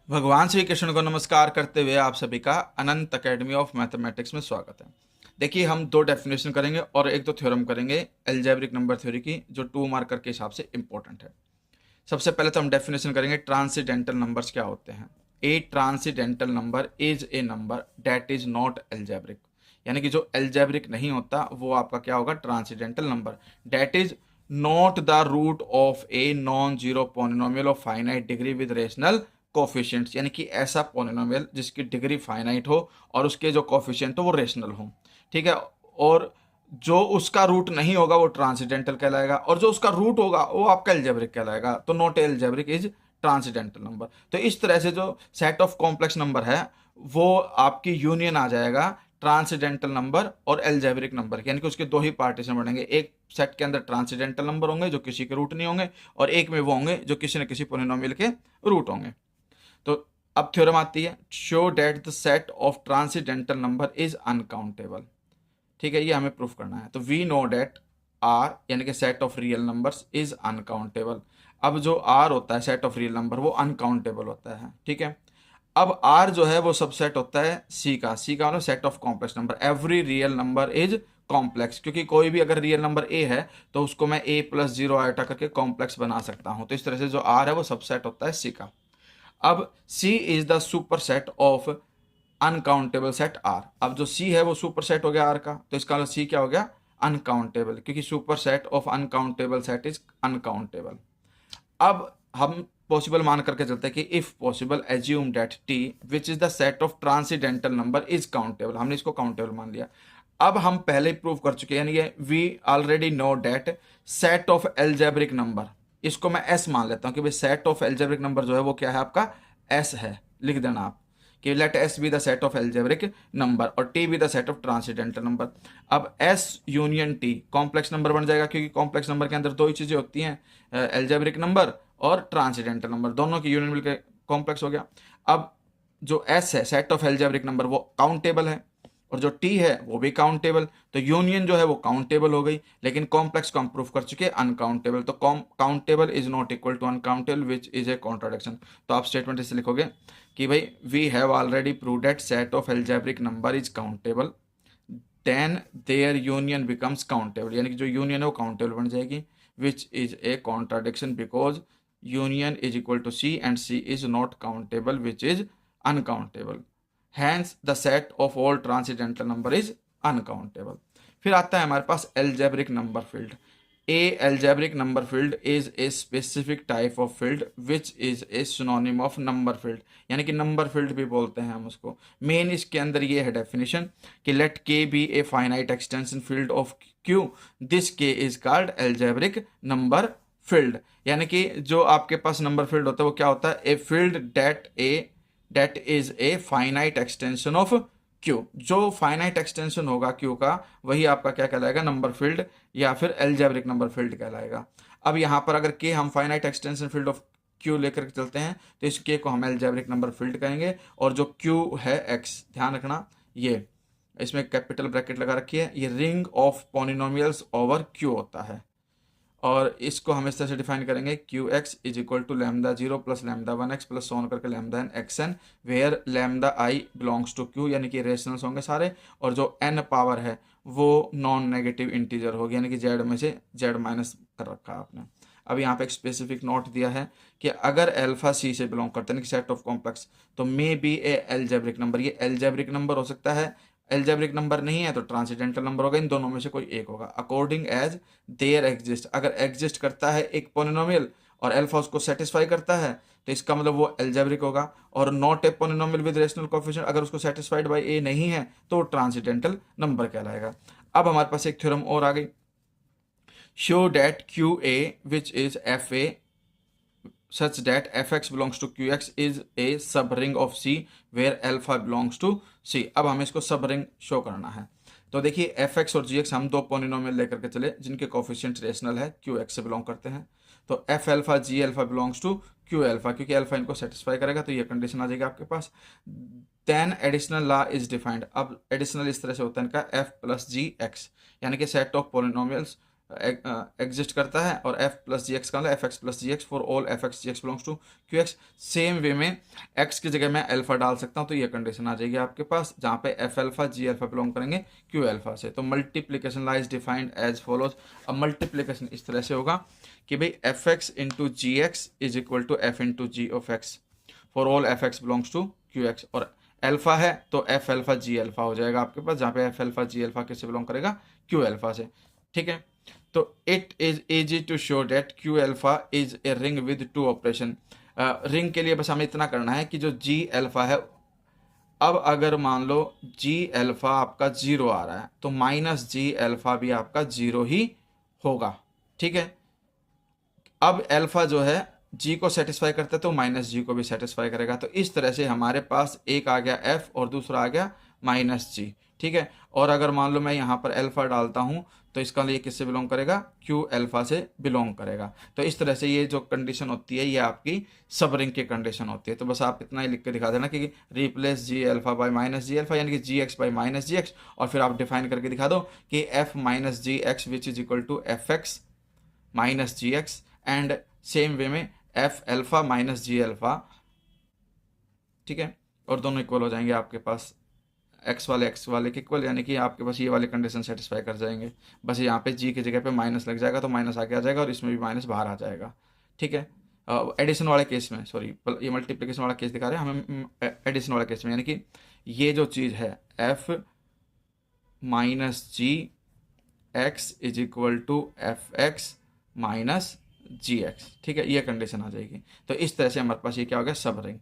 भगवान श्री कृष्ण को नमस्कार करते हुए आप सभी का अनंत एकेडमी ऑफ मैथमेटिक्स में स्वागत है। देखिए, हम दो डेफिनेशन करेंगे और एक दो थ्योरम करेंगे अलजेब्रिक नंबर थ्योरी की, जो 2 मार्कर के हिसाब से इंपॉर्टेंट है। सबसे पहले तो हम डेफिनेशन करेंगे ट्रांसीडेंटल नंबर्स क्या होते हैं। A transcendental number is a number that is not algebraic, यानी कि जो अलजेब्रिक नहीं होता वो आपका क्या होगा, transcendental number. That is not the root of a non zero polynomial of finite degree with rational coefficients, यानी कि ऐसा पॉलिनोमियल जिसकी डिग्री फाइनाइट हो और उसके जो कोफिशिएंट हो वो रेशनल हो। ठीक है। और जो उसका रूट नहीं होगा वो ट्रांसीडेंटल कहलाएगा, और जो उसका रूट होगा वो आपका एल्जेब्रिक कहलाएगा। तो not algebraic is transcendental number. तो इस तरह से जो सेट ऑफ कॉम्प्लेक्स नंबर है वो आपकी यूनियन आ जाएगा ट्रांसीडेंटल नंबर और एल्जेब्रिक नंबर, यानी कि उसके दो ही पार्टीशन बनेंगे। एक सेट के अंदर ट्रांसीडेंटल नंबर होंगे जो किसी के रूट नहीं होंगे, और एक में वो होंगे जो किसी न किसी पोलिनोमियल के रूट होंगे। तो अब थ्योरम आती है, show that the set of transcendental number is uncountable. ठीक है, ये हमें प्रूफ करना है। तो वी नो डेट आर, यानी कि set of real numbers, is uncountable. अब जो आर होता है सेट ऑफ रियल नंबर वो अनकाउंटेबल होता है। ठीक है। अब आर जो है वो सबसेट होता है सी का मतलब set of complex number. Every real number is complex, क्योंकि कोई भी अगर रियल नंबर ए है तो उसको मैं ए प्लस जीरो आयोटा करके कॉम्प्लेक्स बना सकता हूं। तो इस तरह से जो आर है वो सबसेट होता है सी का। अब C is the super set of uncountable set R। अब जो C है वो सुपर सेट हो गया R का, तो इसका मतलब C क्या हो गया, अनकाउंटेबल, क्योंकि super set of uncountable set is uncountable. अब हम पॉसिबल मान करके चलते हैं कि if possible assume date T which is the set of transcendental number is countable. हमने इसको काउंटेबल मान लिया। अब हम पहले ही प्रूव कर चुके हैं, यानी कि we already know that set of algebraic number, इसको मैं एस मान लेता हूं कि भाई सेट ऑफ एल्जेब्रिक नंबर जो है वो क्या है, आपका एस है। लिख देना आप कि let S be the set of algebraic number और T be the set of transcendental number. अब S union T complex number बन जाएगा, क्योंकि कॉम्प्लेक्स नंबर के अंदर दो ही चीजें होती हैं, एल्जेब्रिक नंबर और ट्रांसीडेंटल नंबर, दोनों की यूनियन मिलकर कॉम्प्लेक्स हो गया। अब जो एस है सेट ऑफ एल्जेब्रिक नंबर वो काउंटेबल है, और जो टी है वो भी काउंटेबल। तो यूनियन जो है वो काउंटेबल हो गई, लेकिन कॉम्प्लेक्स को हम प्रूफ कर चुके हैं अनकाउंटेबल। तो countable is not equal to uncountable which is a contradiction. तो आप स्टेटमेंट इससे लिखोगे कि भाई we have already prove that set of algebraic number is countable, then their union becomes countable, यानी कि जो यूनियन है वो काउंटेबल बन जाएगी, which is a contradiction because union is equal to C and C is not countable which is uncountable. Hence the set of all transcendental number is uncountable. फिर आता है हमारे पास algebraic number field. A algebraic number field is a specific type of field which is a synonym of number field, यानी कि number field भी बोलते हैं हम उसको। मेन इसके अंदर ये है डेफिनेशन कि let K be a finite extension field of Q, this K is called algebraic number field. यानी कि जो आपके पास नंबर फील्ड होता है वो क्या होता है, a field that is a finite extension of Q. जो फाइनाइट एक्सटेंशन होगा क्यू का वही आपका क्या कहलाएगा, नंबर फील्ड या फिर एल्जेब्रिक नंबर फील्ड कहलाएगा। अब यहाँ पर अगर के हम finite extension field of Q लेकर के चलते हैं तो इस के को हम एल्जेब्रिक नंबर फील्ड कहेंगे। और जो क्यू है एक्स, ध्यान रखना ये इसमें कैपिटल ब्रैकेट लगा रखी है, ये ring of polynomials over Q होता है। और इसको हम इस तरह से डिफाइन करेंगे, Q X is equal to lambda zero plus lambda one X plus so on करके lambda N X N, where lambda I belongs to Q, यानी कि रेशनल्स होंगे सारे, और जो एन पावर है वो नॉन नेगेटिव इंटीजर होगी, यानी कि जेड में से जेड माइनस कर रखा है आपने। अब यहाँ पे एक स्पेसिफिक नोट दिया है कि अगर एल्फा सी से बिलोंग करते हैं सेट ऑफ कॉम्प्लेक्स, तो may be A algebraic number, ये एल्जेब्रिक नंबर हो सकता है। एल्जेब्रिक नंबर नहीं है तो ट्रांसीडेंटल नंबर होगा, इन दोनों में से कोई एक होगा। अकॉर्डिंग एज देयर एग्जिस्ट, अगर एग्जिस्ट करता है एक पोलिनोमियल और अल्फा उसको सेटिस्फाई करता है तो इसका मतलब वो एल्जेब्रिक होगा। और not a polynomial with rational coefficient, अगर उसको सेटिस्फाइड बाय ए नहीं है तो ट्रांसीडेंटल नंबर कहलाएगा। अब हमारे पास एक थ्योरम और आ गई, show that Q A which is F A such that fx belongs to qx is a subring of C where alpha belongs to C। अब हमें इसको सबरिंग शो करना है। तो देखिए fx और gx हम दो पोलिनोमियल लेकर के चले जिनके कोफिशिएंट रेशनल है, qx से बिलोंग करते हैं। तो f alpha g alpha belongs to q alpha, क्योंकि अल्फा इनको सेटिस्फाई करेगा तो ये कंडीशन आ जाएगी आपके पास। Then additional law is defined. अब एडिशनल इस तरह से होता है इनका f प्लस जी एक्स, यानी कि सेट ऑफ पोलिनोमियल्स एग्जिस्ट करता है, और एफ प्लस जी एक्स का मतलब F X plus G X for all F X G X belongs to Q X. Same way में एक्स की जगह मैं अल्फा डाल सकता हूँ, तो ये कंडीशन आ जाएगी आपके पास, जहाँ पे F alpha G alpha belong करेंगे क्यू अल्फा से। तो multiplication law is defined as follows. अब मल्टीप्लीकेशन इस तरह से होगा कि भाई F X into G X is equal to F into G of X for all F X belongs to Q X, और अल्फा है तो एफ अल्फा जी अल्फा हो जाएगा आपके पास, जहाँ पे एफ अल्फा जी अल्फा किससे बिलोंग करेगा, क्यू अल्फा से। ठीक है, तो it is easy to show that Q alpha is a ring with two operation. Ring के लिए बस हमें इतना करना है कि जो जी अल्फा है, अब अगर मान लो जी अल्फा आपका जीरो आ रहा है तो माइनस जी अल्फा भी आपका जीरो ही होगा। ठीक है, अब अल्फा जो है जी को सेटिस्फाई करता है तो माइनस जी को भी सेटिस्फाई करेगा। तो इस तरह से हमारे पास एक आ गया एफ और दूसरा आ गया माइनस जी। ठीक है, और अगर मान लो मैं यहाँ पर अल्फा डालता हूँ तो इसका लिए किससे बिलोंग करेगा, क्यू अल्फा से बिलोंग करेगा। तो इस तरह से ये जो कंडीशन होती है ये आपकी सब रिंग की कंडीशन होती है। तो बस आप इतना ही लिख के दिखा देना कि replace G alpha by minus G alpha, यानी कि G X by minus G X, और फिर आप डिफाइन करके दिखा दो कि F minus G X which is equal to F X minus G X, and same way में F alpha minus G alpha. ठीक है, और दोनों इक्वल हो जाएंगे आपके पास, एक्स वाले के इक्वल, यानी कि आपके पास ये वाले कंडीशन सेटिस्फाई कर जाएंगे। बस यहाँ पे जी की जगह पे माइनस लग जाएगा तो माइनस आगे आ जाएगा, और इसमें भी माइनस बाहर आ जाएगा। ठीक है, एडिशन वाले केस में, सॉरी ये मल्टीप्लिकेशन वाला केस दिखा रहे हैं हमें, एडिशन वाला केस में, यानी कि ये जो चीज़ है F minus G X is equal to F X minus G X. ठीक है, ये कंडीशन आ जाएगी। तो इस तरह से हमारे पास ये क्या हो गया, सब रिंग।